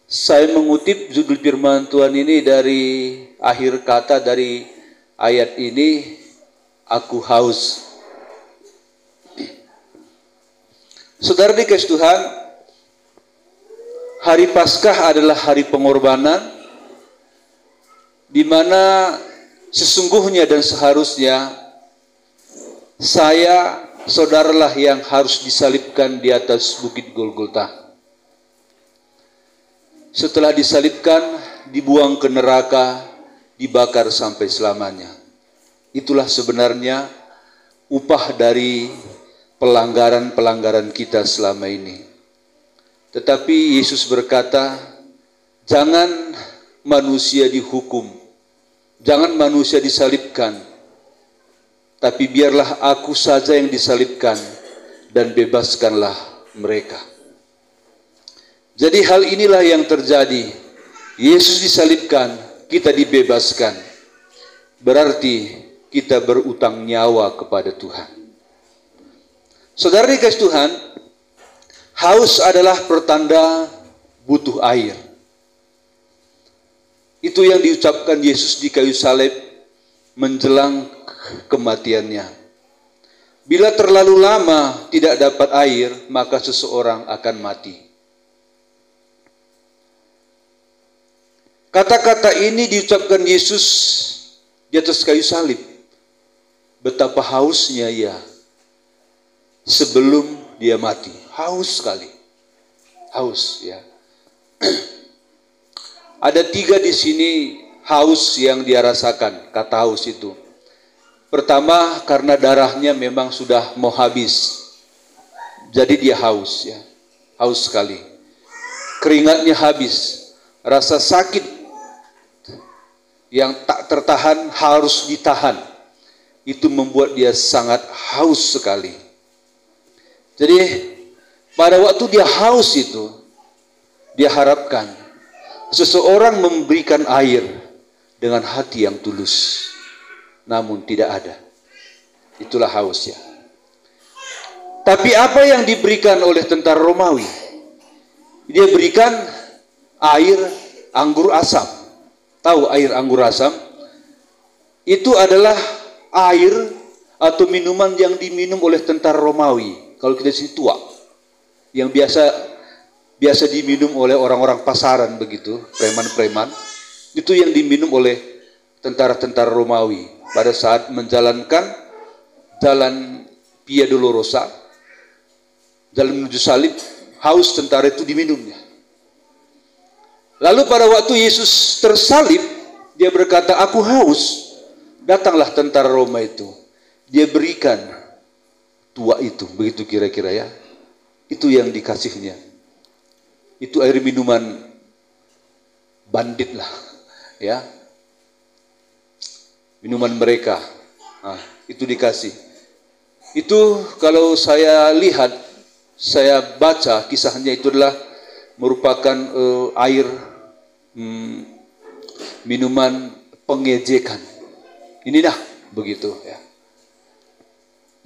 Saya mengutip judul firman Tuhan ini dari akhir kata dari ayat ini, aku haus. Saudara dikasih Tuhan, hari Paskah adalah hari pengorbanan, di mana sesungguhnya dan seharusnya saya, saudaralah yang harus disalibkan di atas bukit Golgota. Setelah disalibkan, dibuang ke neraka, dibakar sampai selamanya. Itulah sebenarnya upah dari pelanggaran-pelanggaran kita selama ini. Tetapi Yesus berkata, jangan manusia dihukum, jangan manusia disalibkan, tapi biarlah aku saja yang disalibkan dan bebaskanlah mereka. Jadi hal inilah yang terjadi. Yesus disalibkan, kita dibebaskan. Berarti kita berutang nyawa kepada Tuhan. Saudara dikasih Tuhan, haus adalah pertanda butuh air. Itu yang diucapkan Yesus di kayu salib menjelang kematiannya. Bila terlalu lama tidak dapat air, maka seseorang akan mati. Kata-kata ini diucapkan Yesus di atas kayu salib. Betapa hausnya ia sebelum dia mati. Haus sekali. Haus ya. Ada 3 di sini haus yang dia rasakan, kata haus itu. Pertama, karena darahnya memang sudah mau habis. Jadi dia haus ya. Haus sekali. Keringatnya habis. Rasa sakit yang tak tertahan harus ditahan. Itu membuat dia sangat haus sekali. Jadi pada waktu dia haus itu, dia harapkan seseorang memberikan air dengan hati yang tulus. Namun tidak ada. Itulah haus ya. Tapi apa yang diberikan oleh tentara Romawi? Dia berikan air anggur asam. Tahu air anggur asam? Itu adalah air atau minuman yang diminum oleh tentara Romawi. Kalau kita sini tua, yang biasa diminum oleh orang-orang pasaran begitu, preman-preman. Itu yang diminum oleh tentara-tentara Romawi pada saat menjalankan jalan Via Dolorosa, jalan menuju salib. Haus tentara itu diminumnya. Lalu pada waktu Yesus tersalib, dia berkata, aku haus. Datanglah tentara Roma itu. Dia berikan tua itu, begitu kira-kira ya. Itu yang dikasihnya. Itu air minuman bandit lah. Ya. Minuman mereka. Nah, itu dikasih. Itu kalau saya lihat, saya baca kisahnya, itu adalah merupakan air minuman pengejekan. Ini dah begitu ya.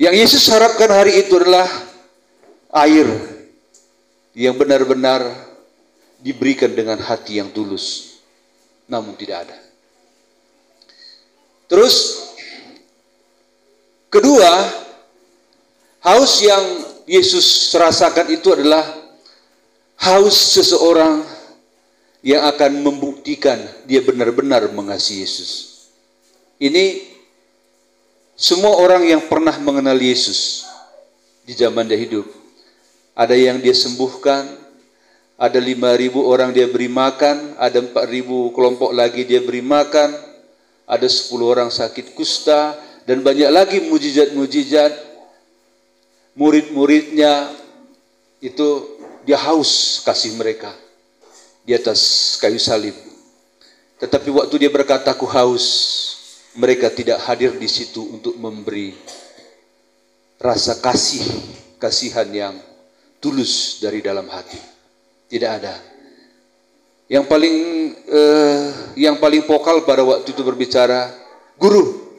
Yang Yesus harapkan hari itu adalah air yang benar-benar diberikan dengan hati yang tulus. Namun tidak ada. Terus kedua, haus yang Yesus rasakan itu adalah haus seseorang yang akan membuktikan dia benar-benar mengasihi Yesus. Ini semua orang yang pernah mengenal Yesus di zaman dia hidup. Ada yang dia sembuhkan, ada 5.000 orang dia beri makan, ada 4.000 kelompok lagi dia beri makan, ada 10 orang sakit kusta, dan banyak lagi mujizat-mujizat. Murid-muridnya itu dia haus kasih mereka di atas kayu salib. Tetapi waktu dia berkata aku haus, mereka tidak hadir di situ untuk memberi rasa kasihan yang tulus dari dalam hati. Tidak ada. Yang paling vokal pada waktu itu berbicara, guru,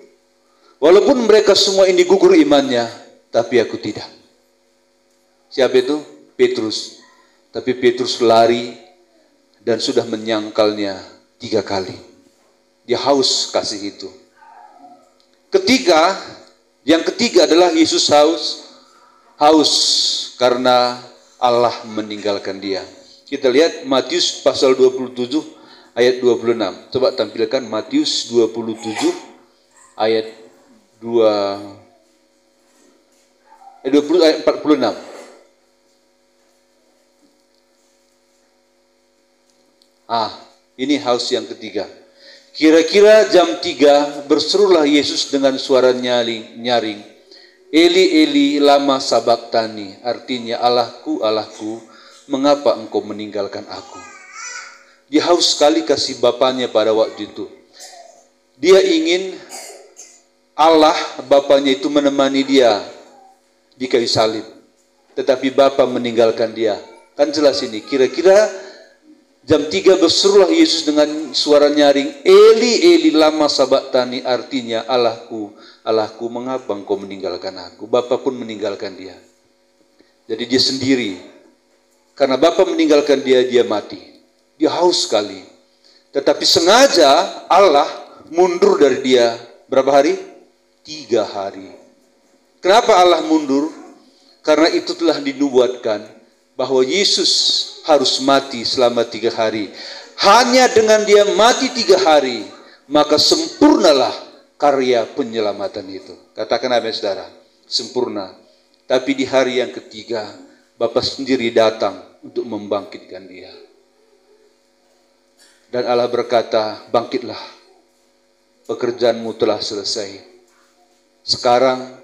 walaupun mereka semua ini gugur imannya, tapi aku tidak. Siapa itu? Petrus. Tapi Petrus lari dan sudah menyangkalnya 3 kali. Dia haus kasih itu. Yang ketiga adalah Yesus haus karena Allah meninggalkan dia. Kita lihat Matius pasal 27 ayat 26. Coba tampilkan Matius 27 ayat 20 ayat 46. Ini haus yang ketiga. Kira-kira jam 3 berserulah Yesus dengan suara nyaring. Eli, Eli, lama sabachthani. Artinya, Allahku, Allahku, mengapa engkau meninggalkan aku? Dia haus sekali kasih Bapanya pada waktu itu. Dia ingin Allah, Bapanya itu menemani dia di kayu salib. Tetapi Bapa meninggalkan dia. Kan jelas ini. Kira-kira jam 3 berserulah Yesus dengan suara nyaring, Eli, Eli, lama sabachthani. Artinya, Allahku, Allahku, mengapa engkau meninggalkan aku? Bapa pun meninggalkan dia. Jadi dia sendiri. Karena Bapa meninggalkan dia, dia mati. Dia haus sekali. Tetapi sengaja Allah mundur dari dia. Berapa hari? 3 hari. Kenapa Allah mundur? Karena itu telah dinubuatkan bahwa Yesus harus mati selama 3 hari. Hanya dengan dia mati 3 hari, maka sempurnalah karya penyelamatan itu. Katakan amin, saudara. Sempurna. Tapi di hari yang ketiga, Bapa sendiri datang untuk membangkitkan dia. Dan Allah berkata, bangkitlah. Pekerjaanmu telah selesai. Sekarang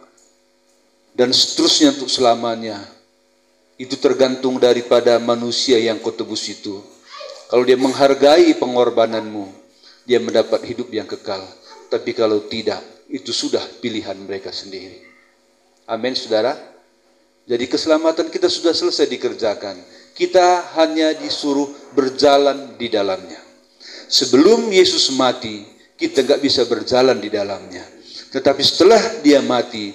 dan seterusnya untuk selamanya. Itu tergantung daripada manusia yang kau tebus itu. Kalau dia menghargai pengorbananmu, dia mendapat hidup yang kekal. Tapi kalau tidak, itu sudah pilihan mereka sendiri. Amin, saudara. Jadi keselamatan kita sudah selesai dikerjakan. Kita hanya disuruh berjalan di dalamnya. Sebelum Yesus mati, kita nggak bisa berjalan di dalamnya. Tetapi setelah dia mati,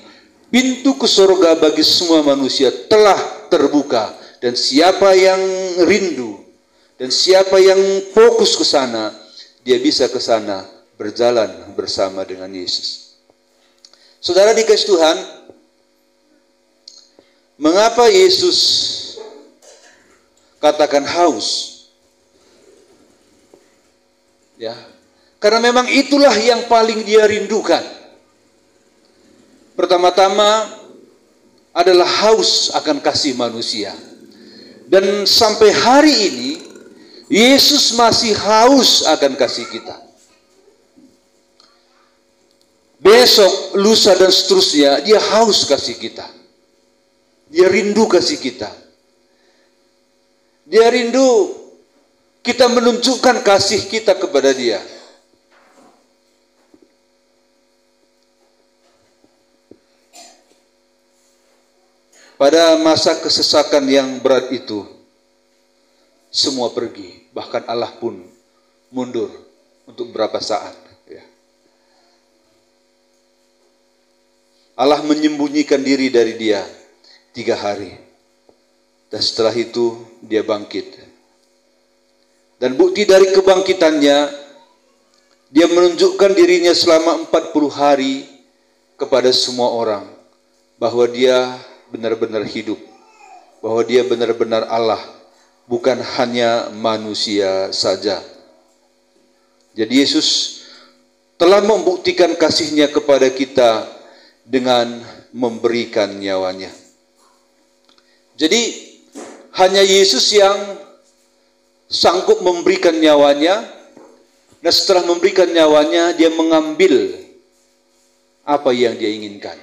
pintu ke surga bagi semua manusia telah terbuka. Dan siapa yang rindu, dan siapa yang fokus ke sana, dia bisa ke sana berjalan bersama dengan Yesus. Saudara dikasih Tuhan, mengapa Yesus katakan haus? Ya, karena memang itulah yang paling dia rindukan. Pertama-tama adalah haus akan kasih manusia. Dan sampai hari ini, Yesus masih haus akan kasih kita. Besok, lusa dan seterusnya, dia haus kasih kita. Dia rindu kasih kita. Dia rindu kita menunjukkan kasih kita kepada dia. Pada masa kesesakan yang berat itu, semua pergi. Bahkan Allah pun mundur untuk beberapa saat. Ya. Allah menyembunyikan diri dari dia 3 hari. Dan setelah itu dia bangkit. Dan bukti dari kebangkitannya, dia menunjukkan dirinya selama 40 hari kepada semua orang. Bahwa dia benar-benar hidup, bahwa dia benar-benar Allah, bukan hanya manusia saja. Jadi Yesus telah membuktikan kasih-Nya kepada kita dengan memberikan nyawanya. Jadi hanya Yesus yang sanggup memberikan nyawanya, dan setelah memberikan nyawanya, dia mengambil apa yang dia inginkan.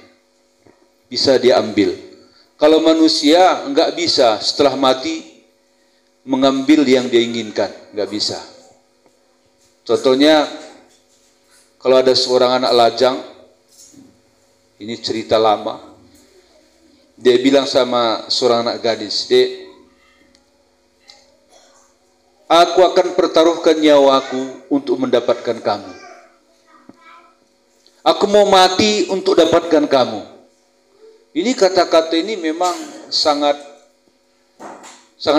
Bisa dia ambil. Kalau manusia enggak bisa setelah mati mengambil yang dia inginkan, enggak bisa. Contohnya, kalau ada seorang anak lajang, ini cerita lama, dia bilang sama seorang anak gadis, "Dek, aku akan pertaruhkan nyawaku untuk mendapatkan kamu. Aku mau mati untuk dapatkan kamu." Ini kata-kata ini memang sangat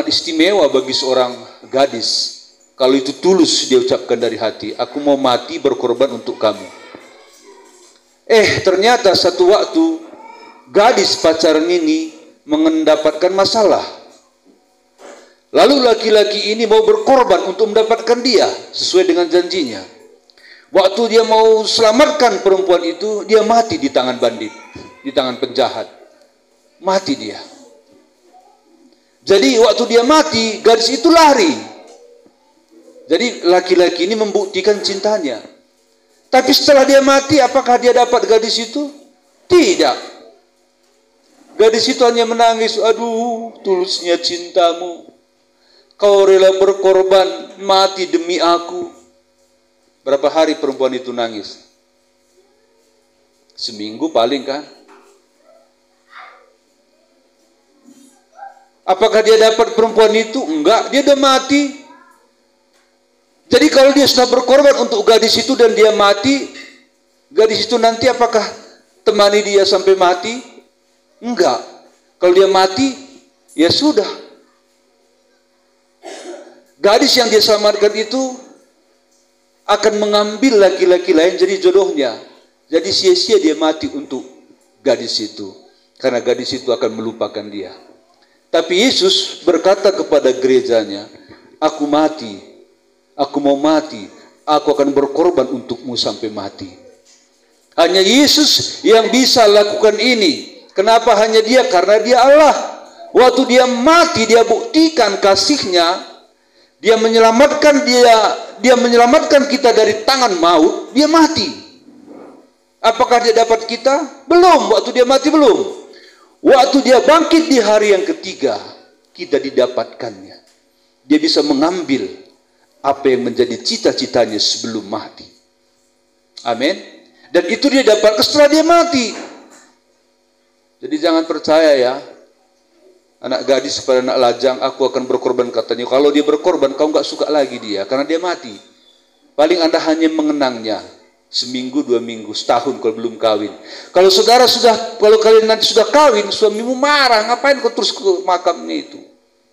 istimewa bagi seorang gadis. Kalau itu tulus dia ucapkan dari hati, aku mau mati berkorban untuk kamu. Ternyata satu waktu gadis pacaran ini mendapatkan masalah. Lalu laki-laki ini mau berkorban untuk mendapatkan dia sesuai dengan janjinya. Waktu dia mau selamatkan perempuan itu, dia mati di tangan bandit, di tangan penjahat. Mati dia. Jadi waktu dia mati, gadis itu lari. Jadi laki-laki ini membuktikan cintanya. Tapi setelah dia mati, apakah dia dapat gadis itu? Tidak. Gadis itu hanya menangis, aduh tulusnya cintamu. Kau rela berkorban mati demi aku. Berapa hari perempuan itu nangis? Seminggu paling kan? Apakah dia dapat perempuan itu? Enggak, dia udah mati. Jadi kalau dia sudah berkorban untuk gadis itu dan dia mati, gadis itu nanti apakah temani dia sampai mati? Enggak. Kalau dia mati, ya sudah. Gadis yang dia selamatkan itu akan mengambil laki-laki lain jadi jodohnya. Jadi sia-sia dia mati untuk gadis itu. Karena gadis itu akan melupakan dia. Tapi Yesus berkata kepada gerejanya, aku mati, aku mau mati, aku akan berkorban untukmu sampai mati. Hanya Yesus yang bisa lakukan ini. Kenapa hanya dia? Karena dia Allah. Waktu dia mati, dia buktikan kasihnya. Dia menyelamatkan kita dari tangan maut, dia mati. Apakah dia dapat kita? Belum, waktu dia mati belum. Waktu dia bangkit di hari yang ketiga, kita didapatkannya. Dia bisa mengambil apa yang menjadi cita-citanya sebelum mati. Amin. Dan itu dia dapatkan setelah dia mati. Jadi jangan percaya ya. Anak gadis kepada anak lajang, aku akan berkorban katanya. Kalau dia berkorban, kau nggak suka lagi dia, karena dia mati. Paling Anda hanya mengenangnya seminggu, 2 minggu, setahun kalau belum kawin. Kalau kalian nanti sudah kawin, suamimu marah, ngapain kau terus ke makamnya itu?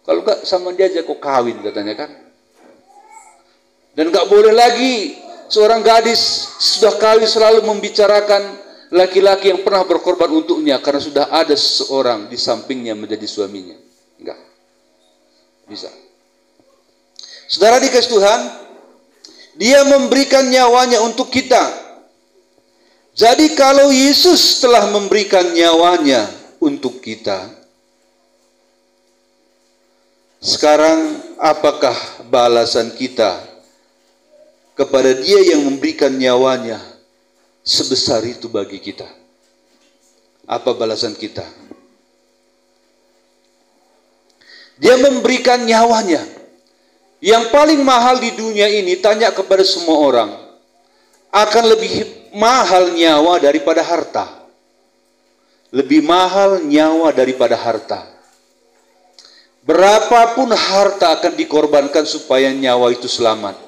Kalau nggak sama dia aja kau kawin katanya kan. Dan nggak boleh lagi seorang gadis sudah kawin selalu membicarakan laki-laki yang pernah berkorban untuknya karena sudah ada seseorang di sampingnya menjadi suaminya. Enggak. Bisa. Saudara dikasih Tuhan, dia memberikan nyawanya untuk kita. Jadi kalau Yesus telah memberikan nyawanya untuk kita, sekarang apakah balasan kita kepada dia yang memberikan nyawanya sebesar itu bagi kita? Apa balasan kita? Dia memberikan nyawanya. Yang paling mahal di dunia ini, tanya kepada semua orang, akan lebih mahal nyawa daripada harta. Lebih mahal nyawa daripada harta. Berapapun harta akan dikorbankan supaya nyawa itu selamat.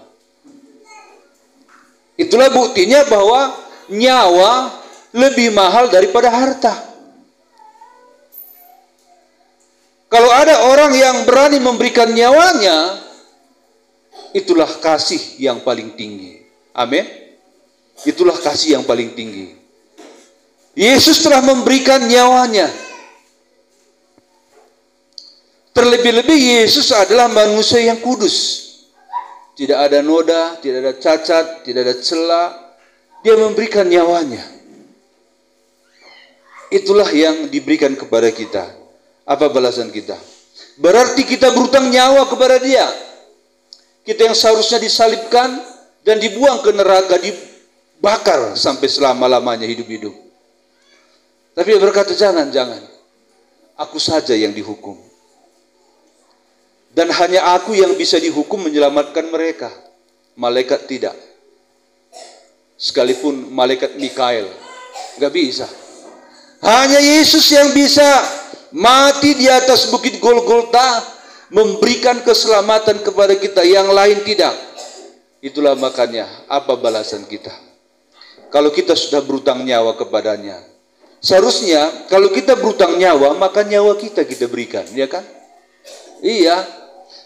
Itulah buktinya bahwa nyawa lebih mahal daripada harta. Kalau ada orang yang berani memberikan nyawanya, itulah kasih yang paling tinggi. Amin. Itulah kasih yang paling tinggi. Yesus telah memberikan nyawanya. Terlebih-lebih Yesus adalah manusia yang kudus. Tidak ada noda, tidak ada cacat, tidak ada celah. Dia memberikan nyawanya. Itulah yang diberikan kepada kita. Apa balasan kita? Berarti kita berutang nyawa kepada dia. Kita yang seharusnya disalibkan dan dibuang ke neraka, dibakar sampai selama-lamanya hidup-hidup. Tapi dia berkata, jangan. Aku saja yang dihukum. Dan hanya aku yang bisa dihukum menyelamatkan mereka. Malaikat tidak. Sekalipun malaikat Mikael nggak bisa. Hanya Yesus yang bisa mati di atas bukit Golgota, memberikan keselamatan kepada kita, yang lain tidak. Itulah makanya apa balasan kita kalau kita sudah berutang nyawa kepadanya. Seharusnya kalau kita berutang nyawa, maka nyawa kita berikan, ya kan? Iya.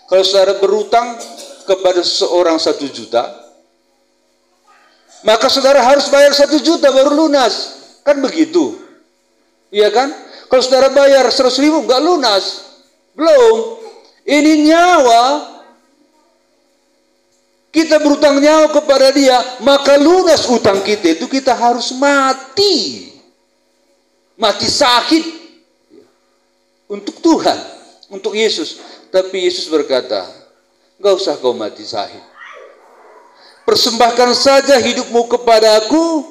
Kalau saudara berutang, kepada seseorang 1 juta, maka saudara harus bayar 1 juta baru lunas. Kan begitu. Iya kan? Kalau saudara bayar 100 ribu nggak lunas. Belum. Ini nyawa. Kita berutang nyawa kepada dia, maka lunas utang kita itu kita harus mati. Mati sakit. Untuk Tuhan. Untuk Yesus. Tapi Yesus berkata, nggak usah kau mati syahid. Persembahkan saja hidupmu kepada Aku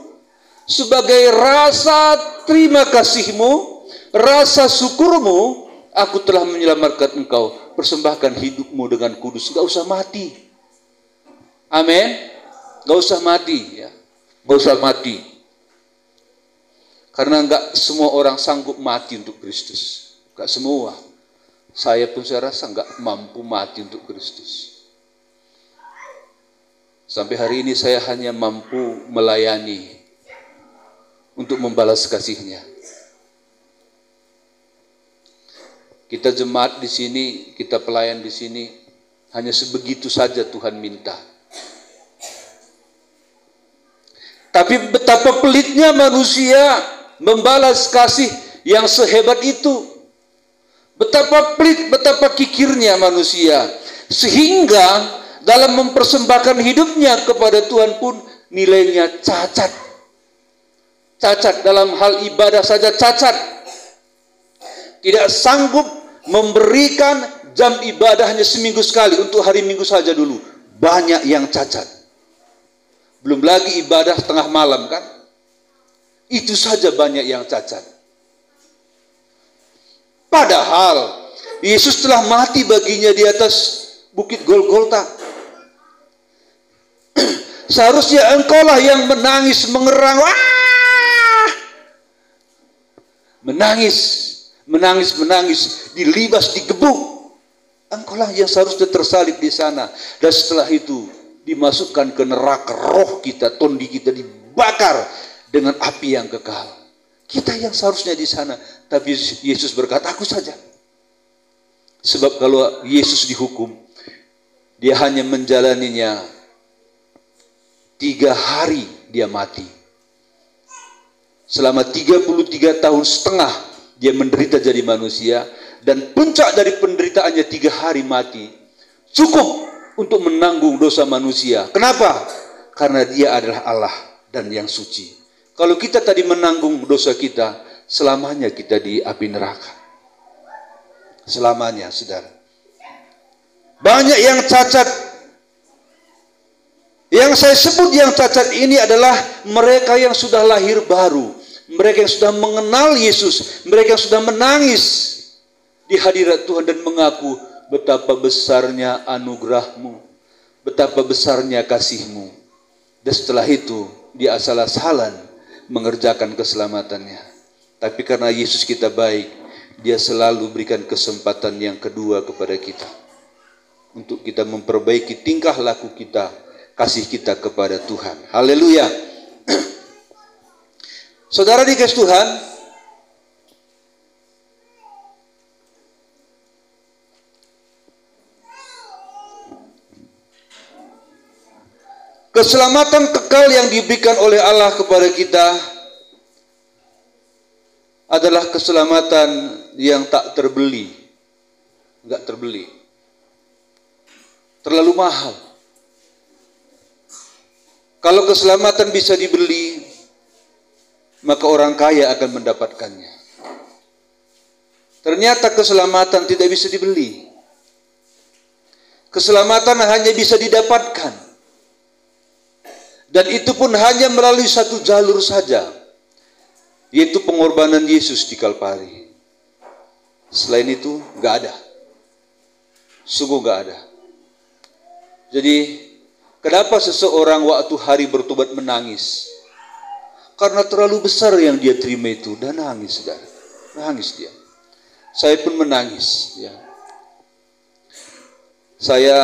sebagai rasa terima kasihmu, rasa syukurmu. Aku telah menyelamatkan engkau. Persembahkan hidupmu dengan kudus. Nggak usah mati. Amin. Nggak usah mati. Ya. Nggak usah mati. Karena nggak semua orang sanggup mati untuk Kristus. Nggak semua. Saya pun saya rasa nggak mampu mati untuk Kristus. Sampai hari ini saya hanya mampu melayani untuk membalas kasih-Nya. Kita jemaat di sini, kita pelayan di sini, hanya sebegitu saja Tuhan minta. Tapi betapa pelitnya manusia membalas kasih yang sehebat itu. Betapa pelit, betapa kikirnya manusia. Sehingga dalam mempersembahkan hidupnya kepada Tuhan pun nilainya cacat. Cacat dalam hal ibadah saja cacat. Tidak sanggup memberikan jam ibadahnya seminggu sekali. Untuk hari Minggu saja dulu. Banyak yang cacat. Belum lagi ibadah tengah malam kan. Itu saja banyak yang cacat. Padahal Yesus telah mati baginya di atas bukit Golgota. Seharusnya engkaulah yang menangis, mengerang. Wah! Menangis, dilibas, digebuk. Engkaulah yang seharusnya tersalib di sana. Dan setelah itu dimasukkan ke neraka, roh kita, tondi kita dibakar dengan api yang kekal. Kita yang seharusnya di sana. Tapi Yesus berkata, Aku saja. Sebab kalau Yesus dihukum, dia hanya menjalaninya 3 hari dia mati. Selama 33 tahun setengah dia menderita jadi manusia. Dan puncak dari penderitaannya 3 hari mati. Cukup untuk menanggung dosa manusia. Kenapa? Karena dia adalah Allah dan yang suci. Kalau kita tadi menanggung dosa kita, selamanya kita di api neraka. Selamanya, saudara. Banyak yang cacat. Yang saya sebut yang cacat ini adalah mereka yang sudah lahir baru. Mereka yang sudah mengenal Yesus. Mereka yang sudah menangis di hadirat Tuhan dan mengaku betapa besarnya anugerah-Mu. Betapa besarnya kasih-Mu. Dan setelah itu, dia asal-asalan mengerjakan keselamatannya. Tapi karena Yesus kita baik, dia selalu berikan kesempatan yang kedua kepada kita. Untuk kita memperbaiki tingkah laku kita, kasih kita kepada Tuhan. Haleluya. Saudara dikasih Tuhan, keselamatan kekal yang diberikan oleh Allah kepada kita adalah keselamatan yang tak terbeli. Enggak terbeli. Terlalu mahal. Kalau keselamatan bisa dibeli, maka orang kaya akan mendapatkannya. Ternyata keselamatan tidak bisa dibeli. Keselamatan hanya bisa didapatkan. Dan itu pun hanya melalui satu jalur saja. Yaitu pengorbanan Yesus di Kalpari. Selain itu, nggak ada. Sungguh nggak ada. Jadi, kenapa seseorang waktu hari bertobat menangis? Karena terlalu besar yang dia terima itu. Dan nangis, saudara. Nangis dia. Saya pun menangis. Ya. Saya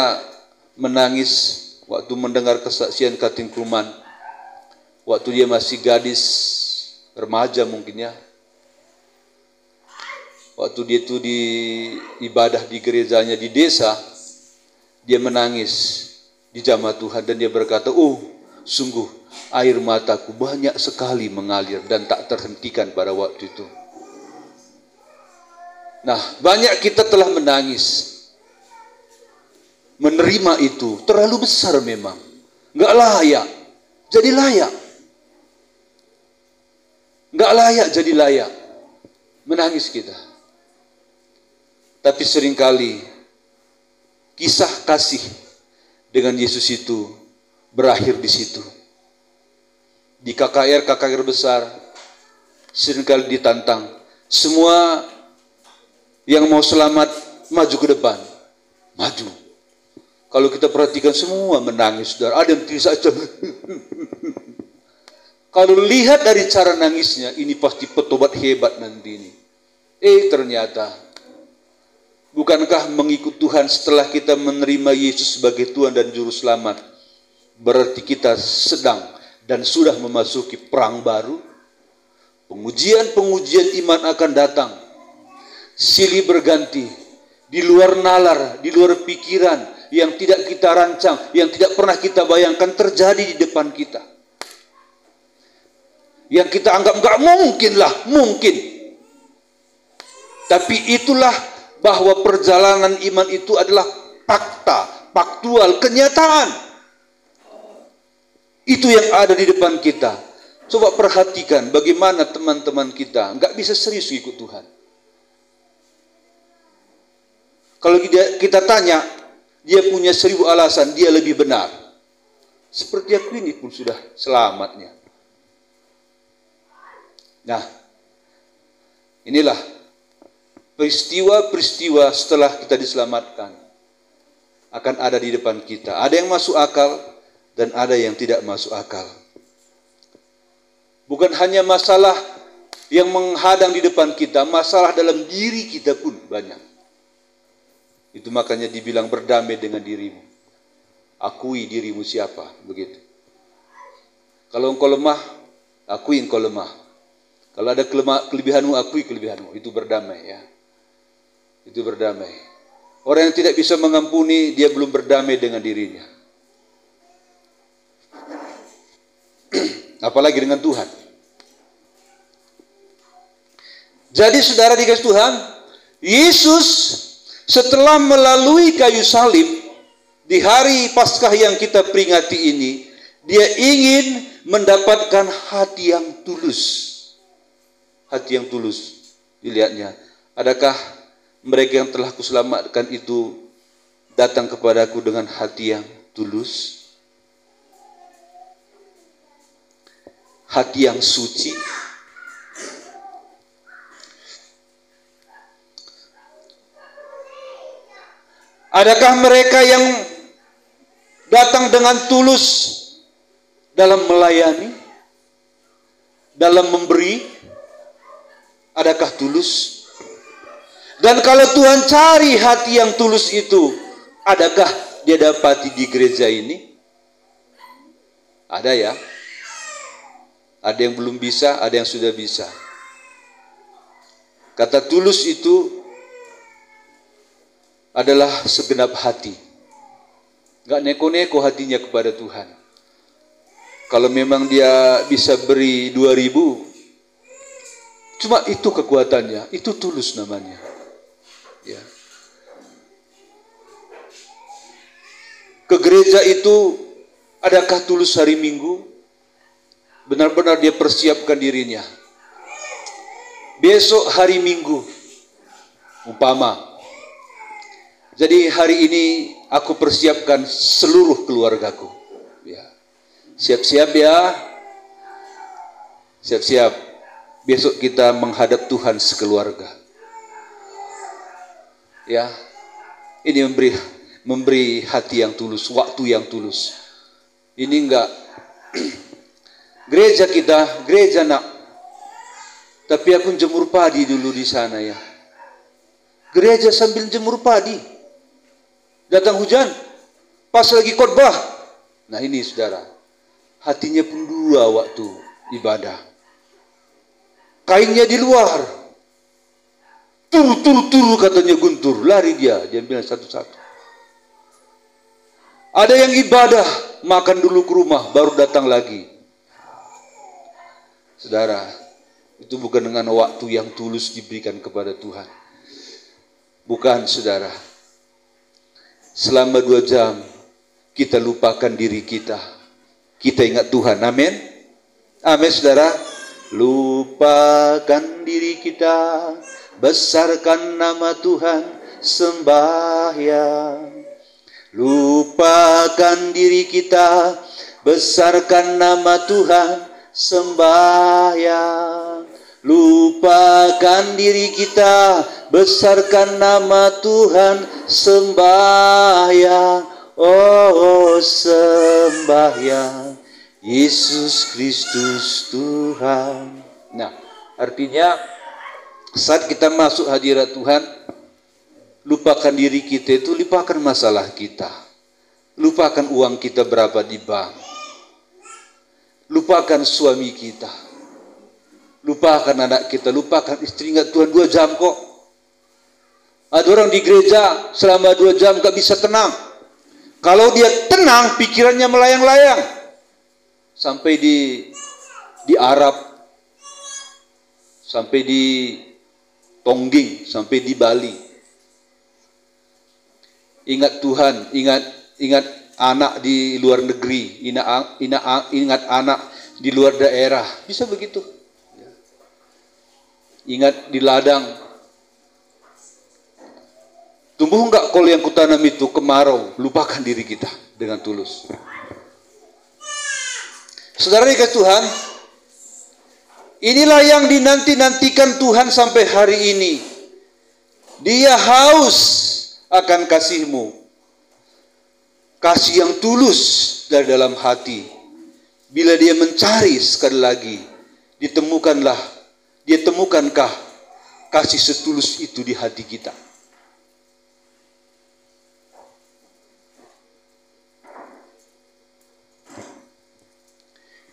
menangis waktu mendengar kesaksian Kating Kluman. Waktu dia masih gadis, remaja mungkin ya. Waktu dia itu di ibadah di gerejanya di desa, Dia menangis di jamaah Tuhan dan dia berkata, oh sungguh air mataku banyak sekali mengalir dan tak terhentikan pada waktu itu. Nah, banyak kita telah menangis. Menerima itu terlalu besar memang. Nggak layak. Jadi layak. Nggak layak jadi layak. Menangis kita. Tapi seringkali kisah kasih dengan Yesus itu berakhir di situ. Di KKR besar seringkali ditantang. Semua yang mau selamat maju ke depan. Maju. Kalau kita perhatikan semua menangis, saudara. Ada yang tidak saja. Kalau lihat dari cara nangisnya, ini pasti petobat hebat nanti ini. Ternyata bukankah mengikut Tuhan setelah kita menerima Yesus sebagai Tuhan dan Juru Selamat, berarti kita sedang dan sudah memasuki perang baru? Pengujian-pengujian iman akan datang. Silih berganti. Di luar nalar, di luar pikiran, yang tidak kita rancang, yang tidak pernah kita bayangkan terjadi di depan kita. Yang kita anggap enggak mungkin lah, mungkin. Tapi itulah bahwa perjalanan iman itu adalah fakta, faktual, kenyataan. Itu yang ada di depan kita. Coba perhatikan bagaimana teman-teman kita enggak bisa serius ikut Tuhan. Kalau kita tanya, dia punya 1000 alasan, dia lebih benar. Seperti aku ini pun sudah selamatnya. Nah, inilah peristiwa-peristiwa setelah kita diselamatkan akan ada di depan kita. Ada yang masuk akal dan ada yang tidak masuk akal. Bukan hanya masalah yang menghadang di depan kita, masalah dalam diri kita pun banyak. Itu makanya dibilang berdamai dengan dirimu. Akui dirimu siapa, begitu. Kalau engkau lemah, akui engkau lemah. Kalau ada kelebihanmu, akui kelebihanmu. Itu berdamai ya. Itu berdamai. Orang yang tidak bisa mengampuni, dia belum berdamai dengan dirinya. Apalagi dengan Tuhan. Jadi saudara dikasih Tuhan, Yesus setelah melalui kayu salib di hari Paskah yang kita peringati ini, dia ingin mendapatkan hati yang tulus. Hati yang tulus. Dilihatnya, adakah mereka yang telah kuselamatkan itu datang kepadaku dengan hati yang tulus? Hati yang suci? Adakah mereka yang datang dengan tulus dalam melayani, dalam memberi? Adakah tulus? Dan kalau Tuhan cari hati yang tulus itu, adakah dia dapati di gereja ini? Ada ya? Ada yang belum bisa, ada yang sudah bisa. Kata tulus itu adalah segenap hati. Gak neko-neko hatinya kepada Tuhan. Kalau memang dia bisa beri 2000, cuma itu kekuatannya, itu tulus namanya. Ya. Ke gereja itu, adakah tulus hari Minggu? Benar-benar dia persiapkan dirinya. Besok hari Minggu, umpama. Jadi hari ini aku persiapkan seluruh keluargaku. Ya. Siap-siap ya. Siap-siap. Besok kita menghadap Tuhan sekeluarga. Ya. Ini memberi hati yang tulus, waktu yang tulus. Ini enggak gereja kita, gereja nak. Tapi aku jemur padi dulu di sana ya. Gereja sambil jemur padi. Datang hujan, pas lagi khotbah. Nah ini saudara, hatinya pun dua waktu ibadah. Kainnya di luar. Tur katanya Guntur, lari dia bilang satu-satu. Ada yang ibadah, makan dulu ke rumah, baru datang lagi. Saudara, itu bukan dengan waktu yang tulus diberikan kepada Tuhan. Bukan, saudara. Selama 2 jam, kita lupakan diri kita. Kita ingat Tuhan, amin. Amin, saudara. Lupakan diri kita, besarkan nama Tuhan, sembahyang. Lupakan diri kita, besarkan nama Tuhan, sembahyang. Lupakan diri kita, besarkan nama Tuhan, sembahyang. Oh, sembahyang. Yesus Kristus Tuhan. Nah, artinya saat kita masuk hadirat Tuhan, lupakan diri kita itu, lupakan masalah kita. Lupakan uang kita berapa di bank. Lupakan suami kita. Lupakan anak kita, lupakan istri. Ingat Tuhan, 2 jam kok. Ada orang di gereja selama 2 jam gak bisa tenang. Kalau dia tenang, pikirannya melayang-layang. Sampai di Arab, sampai di Tongging, sampai di Bali. Ingat Tuhan, ingat anak di luar negeri, ingat anak di luar daerah. Bisa begitu. Ingat di ladang. Tumbuh enggak kol yang kutanam itu kemarau? Lupakan diri kita dengan tulus. Saudara dikasih Tuhan, inilah yang dinanti-nantikan Tuhan sampai hari ini. Dia haus akan kasih-Mu. Kasih yang tulus dari dalam hati. Bila dia mencari sekali lagi, dia temukankah kasih setulus itu di hati kita?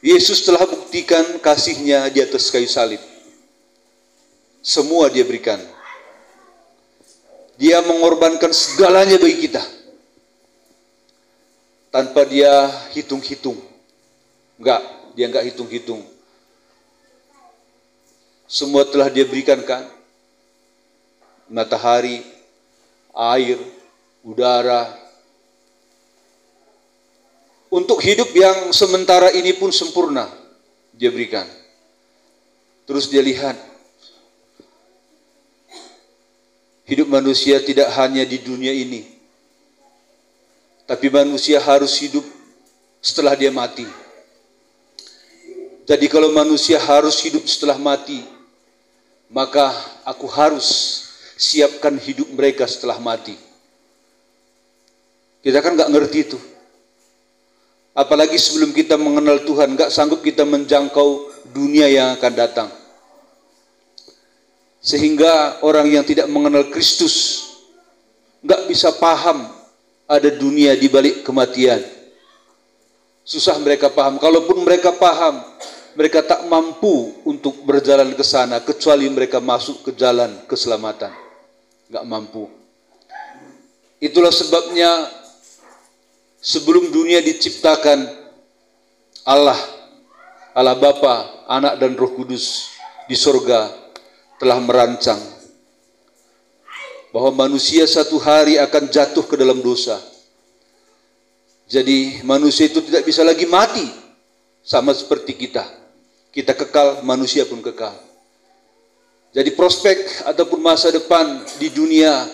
Yesus telah buktikan kasih-Nya di atas kayu salib. Semua dia berikan. Dia mengorbankan segalanya bagi kita. Tanpa dia hitung-hitung. Dia enggak hitung-hitung. Semua telah dia berikan kan? Matahari, air, udara. Untuk hidup yang sementara ini pun sempurna, dia berikan. Terus dia lihat, hidup manusia tidak hanya di dunia ini, tapi manusia harus hidup setelah dia mati. Jadi kalau manusia harus hidup setelah mati, maka aku harus siapkan hidup mereka setelah mati. Kita kan nggak ngerti itu. Apalagi sebelum kita mengenal Tuhan, gak sanggup kita menjangkau dunia yang akan datang. Sehingga orang yang tidak mengenal Kristus gak bisa paham ada dunia di balik kematian. Susah mereka paham. Kalaupun mereka paham, mereka tak mampu untuk berjalan ke sana kecuali mereka masuk ke jalan keselamatan. Gak mampu. Itulah sebabnya sebelum dunia diciptakan, Allah Bapa, Anak dan Roh Kudus di sorga telah merancang bahwa manusia satu hari akan jatuh ke dalam dosa. Jadi manusia itu tidak bisa lagi mati, sama seperti kita. Kita kekal, manusia pun kekal. Jadi prospek ataupun masa depan di dunia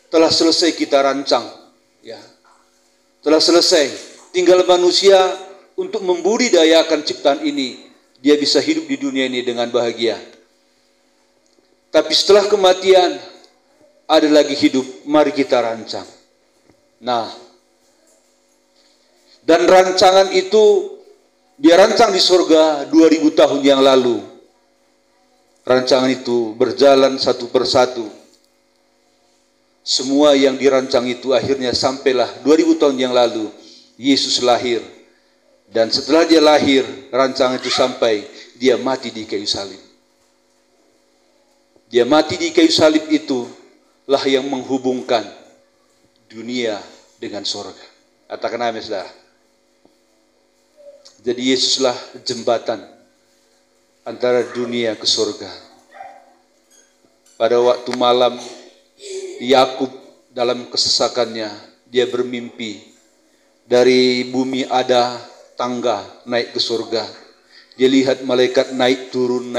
telah selesai kita rancang. Ya. Telah selesai, tinggal manusia untuk membudidayakan ciptaan ini. Dia bisa hidup di dunia ini dengan bahagia. Tapi setelah kematian, ada lagi hidup, mari kita rancang. Nah, dan rancangan itu, dia rancang di surga 2000 tahun yang lalu. Rancangan itu berjalan satu persatu. Semua yang dirancang itu akhirnya sampailah 2000 tahun yang lalu Yesus lahir. Dan setelah dia lahir, rancangan itu sampai, dia mati di kayu salib. Dia mati di kayu salib itulah yang menghubungkan dunia dengan surga. Katakan amin, saudara. Jadi Yesuslah jembatan antara dunia ke surga. Pada waktu malam, Yakub dalam kesesakannya, dia bermimpi dari bumi ada tangga naik ke surga. Dia lihat malaikat naik turun.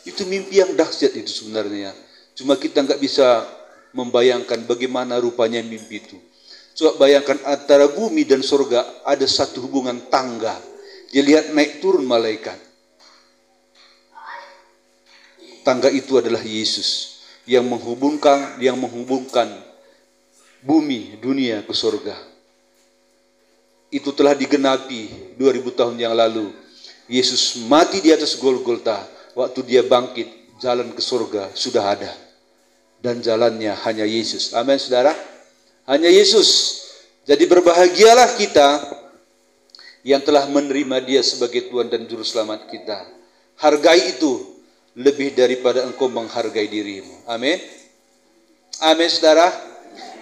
Itu mimpi yang dahsyat itu sebenarnya. Cuma kita nggak bisa membayangkan bagaimana rupanya mimpi itu. Coba bayangkan antara bumi dan surga ada satu hubungan tangga. Dia lihat naik turun malaikat. Tangga itu adalah Yesus yang menghubungkan bumi, dunia ke surga. Itu telah digenapi 2000 tahun yang lalu. Yesus mati di atas Golgota. Waktu dia bangkit, jalan ke surga sudah ada. Dan jalannya hanya Yesus. Amin, saudara. Hanya Yesus. Jadi berbahagialah kita yang telah menerima dia sebagai Tuhan dan Juru Selamat kita. Hargai itu lebih daripada engkau menghargai dirimu. Amin. Amin, saudara.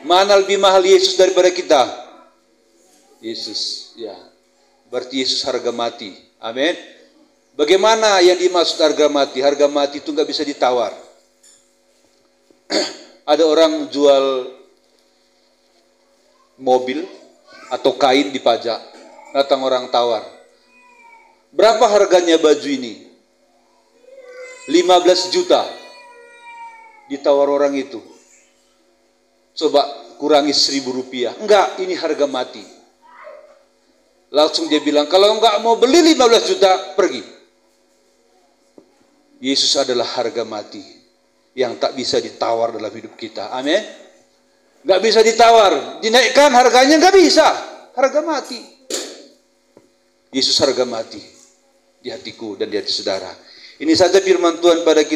Mana lebih mahal Yesus daripada kita? Yesus, ya. Berarti Yesus harga mati. Amin. Bagaimana yang dimaksud harga mati? Harga mati itu nggak bisa ditawar. Ada orang jual mobil atau kain dipajak. Datang orang tawar. Berapa harganya baju ini? 15 juta. Ditawar orang itu. Coba kurangi 1.000 rupiah. Enggak, ini harga mati. Langsung dia bilang, kalau enggak mau beli 15 juta, pergi. Yesus adalah harga mati yang tak bisa ditawar dalam hidup kita. Amin. Enggak bisa ditawar. Dinaikkan harganya enggak bisa. Harga mati. Yesus harga mati di hatiku dan di hati saudara. Ini saja firman Tuhan pada kita.